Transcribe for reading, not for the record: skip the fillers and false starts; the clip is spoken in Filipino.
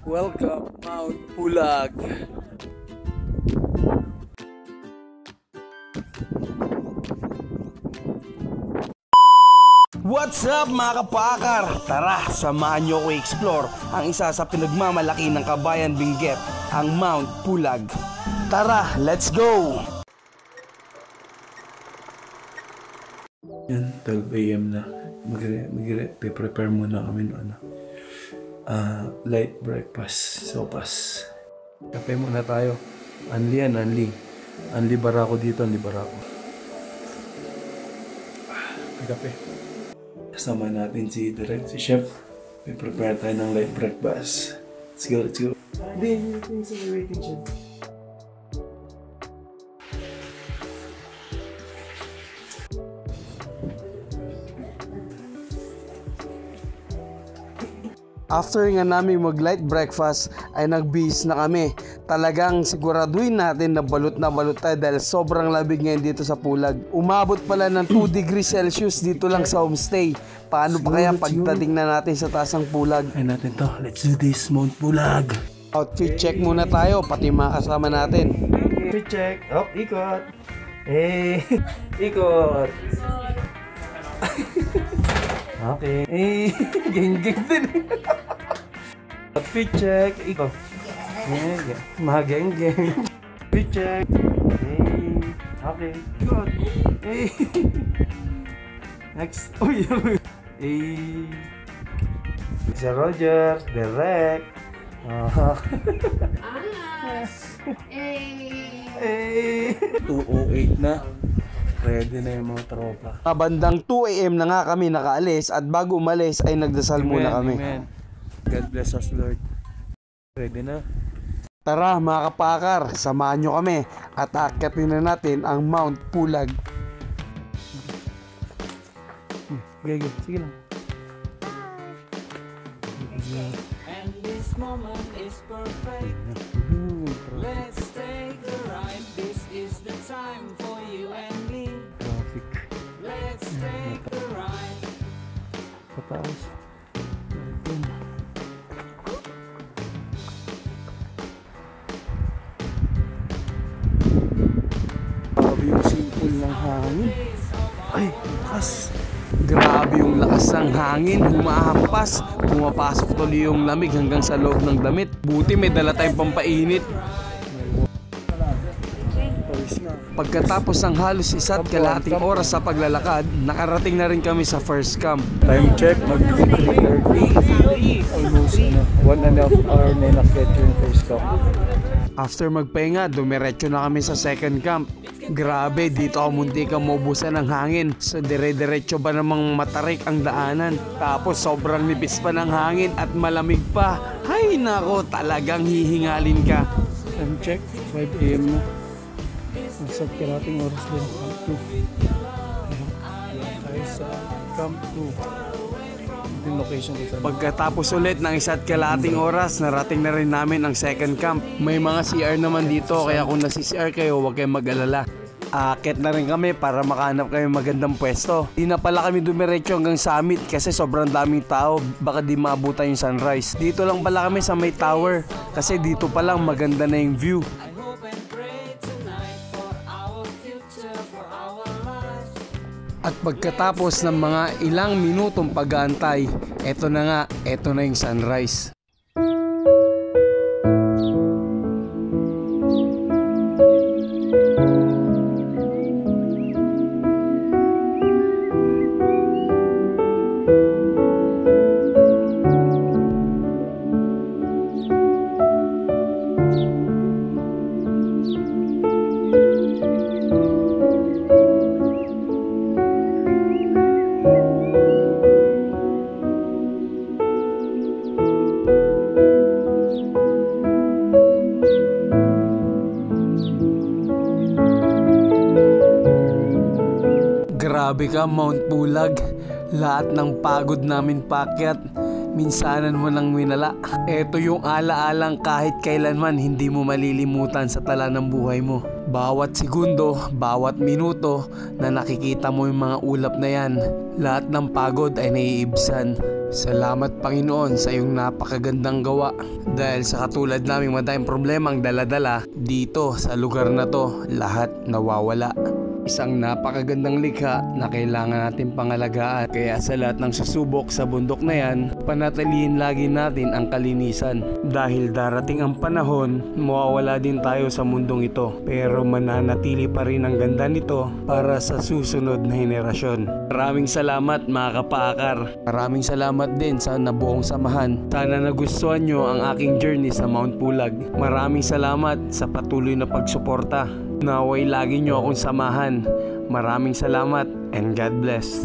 Welcome Mount Pulag. What's up mga kapakar? Tara, samahan nyo ko explore ang isa sa pinagmamalaki ng Kabayan Benguet, ang Mount Pulag. Tara, let's go! Yan, 12 AM na. Prepare muna kami ng light breakfast, sopas. Kape muna tayo. Anli yan, anli. Anli barako dito, anli barako. Kape. Kasama natin si Direk, si Chef. May prepare tayo ng light breakfast. Let's go, let's go. Hindi, yung sa waiting shed. After nga namin mag-light breakfast ay nagbihis na kami. Talagang siguraduhin natin na balot tayo dahil sobrang lamig ngayon dito sa Pulag. Umabot pala ng 2 degrees Celsius dito lang sa homestay. Paano pa kaya pagdating na natin sa taas ng Pulag? Ay natin to, let's do this, Mount Pulag. Outfit check muna tayo, pati mga kasama natin. Outfit check, oh, ikot. Hey, ikot. Okay. Eh, geng-geng din. Outfit check. Ikaw. Yeah. Mga geng-geng. Outfit check. Hey. Okay. Good. Hey. Next. Uy. Hey. Sir Roger. Direct. Hey. 2:08 na. Ready na yung mga tropa. Bandang 2 AM na nga kami nakaalis at bago umalis ay nagdasal muna kami. Amen. God bless us, Lord. Ready na? Tara mga kapakar, samahan nyo kami at aakyatin na natin ang Mount Pulag. Okay, sige lang. And this moment is perfect. Let's take a ride. This is the time for you and me. Let's take a ride. Pataas. Grabe yung simple ng hangin. Ay, lakas. Grabe yung lakas ng hangin. Humahampas. Pumapasok tuloy yung lamig hanggang sa loob ng damit. Buti may dala tayong pampainit. Pagkatapos ng halos 1.5 oras sa paglalakad, nakarating na rin kami sa first camp. Time check, mag-3:30. Almost 1.5 hour na nakit yung first camp. After magpahinga, dumiretso na kami sa second camp. Grabe, dito ako munti kang maubusan ng hangin. So dire-diretso ba namang matarik ang daanan. Tapos sobrang nipis pa ng hangin at malamig pa. Hay nako, talagang hihingalin ka. Time check, 5 AM na. Nasa kalating oras din, Camp 2. Tayo sa Camp 2. Yung location dito. Pagkatapos ulit ng 1.5 oras, narating na rin namin ang second camp. May mga CR naman dito, kaya kung nasi-CR kayo, huwag kayong mag-alala. Aakyat na rin kami para makahanap kayo magandang pwesto. Di na pala kami dumiretso hanggang summit kasi sobrang daming tao, baka di maabutan yung sunrise. Dito lang pala kami sa may tower kasi dito pa lang maganda na yung view. At pagkatapos ng mga ilang minutong pag-aantay, eto na yung sunrise. Grabe ka, Mount Pulag. Lahat ng pagod namin pakyat, minsanan mo nang winala. Ito yung alaalang kahit kailanman hindi mo malilimutan sa tala ng buhay mo. Bawat segundo, bawat minuto na nakikita mo yung mga ulap na yan, lahat ng pagod ay naiibsan. Salamat Panginoon sa iyong napakagandang gawa. Dahil sa katulad naming madaming problemang dala-dala, dito sa lugar na to, lahat nawawala. Isang napakagandang likha na kailangan natin pangalagaan. Kaya sa lahat ng susubok sa bundok na yan, panatilihin lagi natin ang kalinisan. Dahil darating ang panahon, mawawala din tayo sa mundong ito. Pero mananatili pa rin ang ganda nito para sa susunod na henerasyon. Maraming salamat mga kapaakar. Maraming salamat din sa nabuong samahan. Sana nagustuhan nyo ang aking journey sa Mount Pulag. Maraming salamat sa patuloy na pagsuporta. Naway lagi nyo akong samahan. Maraming salamat and God bless.